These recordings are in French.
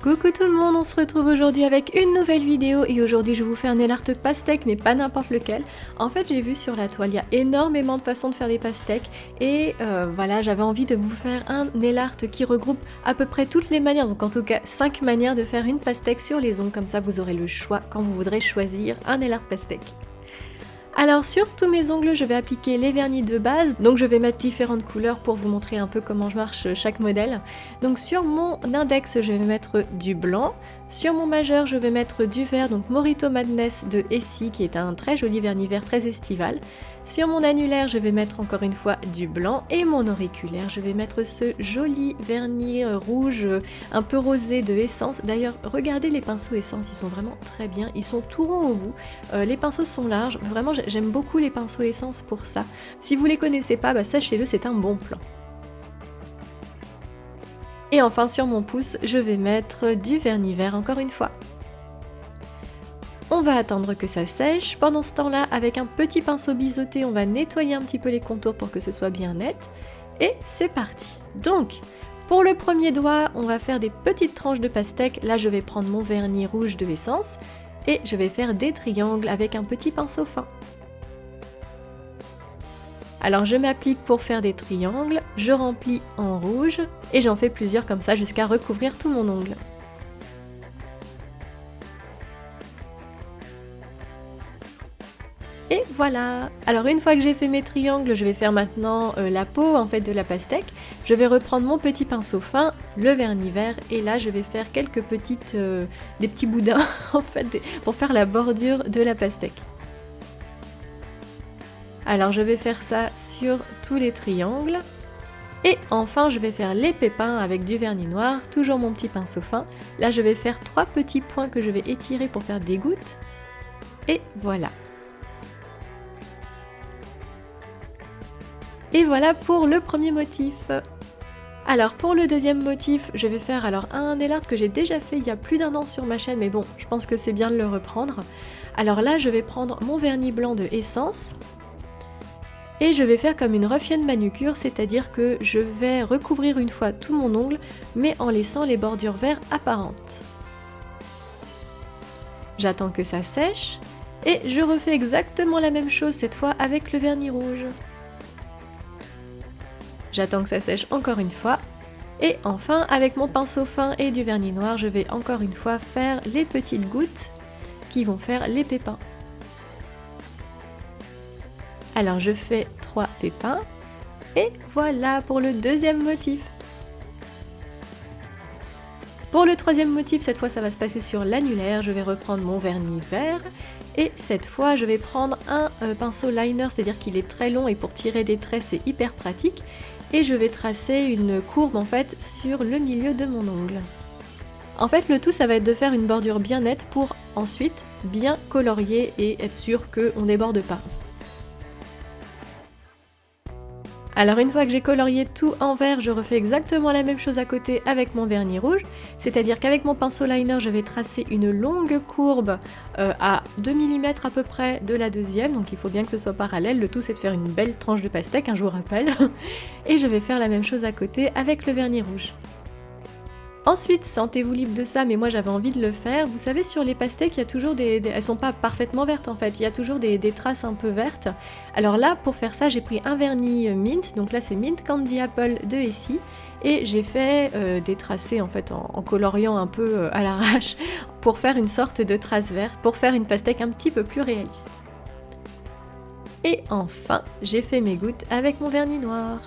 Coucou tout le monde, on se retrouve aujourd'hui avec une nouvelle vidéo et aujourd'hui je vous fais un nail art pastèque mais pas n'importe lequel. En fait j'ai vu sur la toile, il y a énormément de façons de faire des pastèques et voilà, j'avais envie de vous faire un nail art qui regroupe à peu près toutes les manières, donc en tout cas 5 manières de faire une pastèque sur les ongles, comme ça vous aurez le choix quand vous voudrez choisir un nail art pastèque. Alors sur tous mes ongles je vais appliquer les vernis de base, donc je vais mettre différentes couleurs pour vous montrer un peu comment je marche chaque modèle. Donc sur mon index je vais mettre du blanc, sur mon majeur je vais mettre du vert, donc Morito Madness de Essie qui est un très joli vernis vert très estival. Sur mon annulaire je vais mettre encore une fois du blanc et mon auriculaire je vais mettre ce joli vernis rouge un peu rosé de Essence. D'ailleurs regardez les pinceaux Essence, ils sont vraiment très bien, ils sont tout ronds au bout, les pinceaux sont larges, vraiment j'aime beaucoup les pinceaux Essence pour ça. Si vous les connaissez pas, sachez-le, c'est un bon plan. Et enfin sur mon pouce je vais mettre du vernis vert encore une fois. On va attendre que ça sèche. Pendant ce temps-là, avec un petit pinceau biseauté, on va nettoyer un petit peu les contours pour que ce soit bien net. Et c'est parti. Donc, pour le premier doigt, on va faire des petites tranches de pastèque. Là, je vais prendre mon vernis rouge de Essence et je vais faire des triangles avec un petit pinceau fin. Alors, je m'applique pour faire des triangles, je remplis en rouge et j'en fais plusieurs comme ça jusqu'à recouvrir tout mon ongle. Et voilà! Alors une fois que j'ai fait mes triangles, je vais faire maintenant la peau en fait de la pastèque. Je vais reprendre mon petit pinceau fin, le vernis vert, et là je vais faire quelques petites, des petits boudins en fait, pour faire la bordure de la pastèque. Alors je vais faire ça sur tous les triangles. Et enfin je vais faire les pépins avec du vernis noir, toujours mon petit pinceau fin. Là je vais faire 3 petits points que je vais étirer pour faire des gouttes. Et voilà! Et voilà pour le premier motif. Alors pour le deuxième motif, je vais faire un nail art que j'ai déjà fait il y a plus d'1 an sur ma chaîne, mais bon, je pense que c'est bien de le reprendre. Alors là, je vais prendre mon vernis blanc de Essence et je vais faire comme une ruffienne manucure, c'est-à-dire que je vais recouvrir une fois tout mon ongle, mais en laissant les bordures vertes apparentes. J'attends que ça sèche et je refais exactement la même chose cette fois avec le vernis rouge. J'attends que ça sèche encore une fois. Et enfin, avec mon pinceau fin et du vernis noir, je vais encore une fois faire les petites gouttes qui vont faire les pépins. Alors je fais 3 pépins. Et voilà pour le deuxième motif. Pour le troisième motif, cette fois ça va se passer sur l'annulaire. Je vais reprendre mon vernis vert. Et cette fois, je vais prendre un pinceau liner, c'est-à-dire qu'il est très long et pour tirer des traits, c'est hyper pratique. Et je vais tracer une courbe en fait sur le milieu de mon ongle. En fait, le tout, ça va être de faire une bordure bien nette pour ensuite bien colorier et être sûr qu'on ne déborde pas. Alors une fois que j'ai colorié tout en vert, je refais exactement la même chose à côté avec mon vernis rouge, c'est-à-dire qu'avec mon pinceau liner, je vais tracer une longue courbe à 2 mm à peu près de la deuxième, donc il faut bien que ce soit parallèle, le tout c'est de faire une belle tranche de pastèque, je vous rappelle, et je vais faire la même chose à côté avec le vernis rouge. Ensuite, sentez-vous libre de ça, mais moi j'avais envie de le faire. Vous savez, sur les pastèques, il y a toujours elles sont pas parfaitement vertes en fait, il y a toujours des traces un peu vertes. Alors là, pour faire ça, j'ai pris un vernis mint, donc là c'est Mint Candy Apple de Essie, et j'ai fait des tracés en fait en coloriant un peu à l'arrache pour faire une sorte de trace verte, pour faire une pastèque un petit peu plus réaliste. Et enfin, j'ai fait mes gouttes avec mon vernis noir.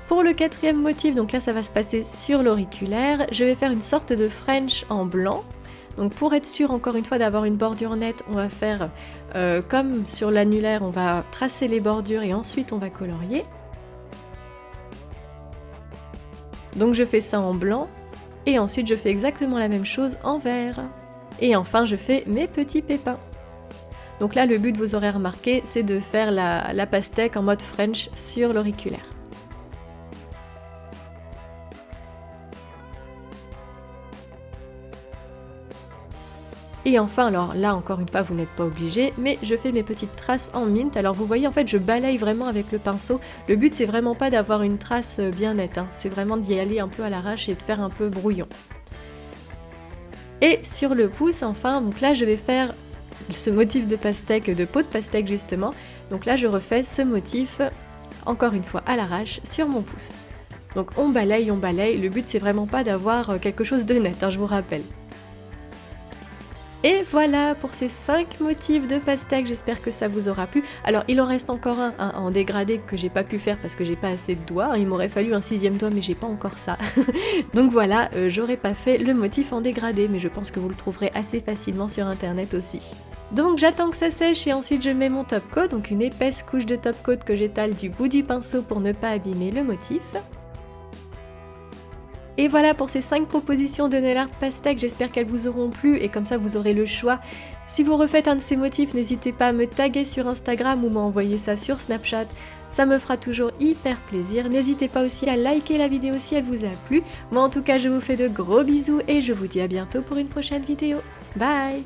Pour le quatrième motif, donc là ça va se passer sur l'auriculaire, je vais faire une sorte de French en blanc. Donc pour être sûr encore une fois d'avoir une bordure nette, on va faire comme sur l'annulaire, on va tracer les bordures et ensuite on va colorier. Donc je fais ça en blanc et ensuite je fais exactement la même chose en vert. Et enfin je fais mes petits pépins. Donc là le but, vous aurez remarqué, c'est de faire la pastèque en mode French sur l'auriculaire. Et enfin, alors là encore une fois vous n'êtes pas obligé, mais je fais mes petites traces en mint. Alors vous voyez en fait je balaye vraiment avec le pinceau. Le but c'est vraiment pas d'avoir une trace bien nette, c'est vraiment d'y aller un peu à l'arrache et de faire un peu brouillon. Et sur le pouce, enfin, donc là je vais faire ce motif de pastèque, de peau de pastèque justement. Donc là je refais ce motif, encore une fois à l'arrache, sur mon pouce. Donc on balaye, le but c'est vraiment pas d'avoir quelque chose de net, hein, je vous rappelle. Et voilà pour ces 5 motifs de pastèque, j'espère que ça vous aura plu. Alors il en reste encore un en dégradé que j'ai pas pu faire parce que j'ai pas assez de doigts, il m'aurait fallu un 6e doigt mais j'ai pas encore ça. Donc voilà, j'aurais pas fait le motif en dégradé, mais je pense que vous le trouverez assez facilement sur internet aussi. Donc j'attends que ça sèche et ensuite je mets mon top coat, donc une épaisse couche de top coat que j'étale du bout du pinceau pour ne pas abîmer le motif. Et voilà pour ces 5 propositions de nail art pastèque, j'espère qu'elles vous auront plu et comme ça vous aurez le choix. Si vous refaites un de ces motifs, n'hésitez pas à me taguer sur Instagram ou m'envoyer ça sur Snapchat, ça me fera toujours hyper plaisir. N'hésitez pas aussi à liker la vidéo si elle vous a plu. Moi en tout cas je vous fais de gros bisous et je vous dis à bientôt pour une prochaine vidéo. Bye!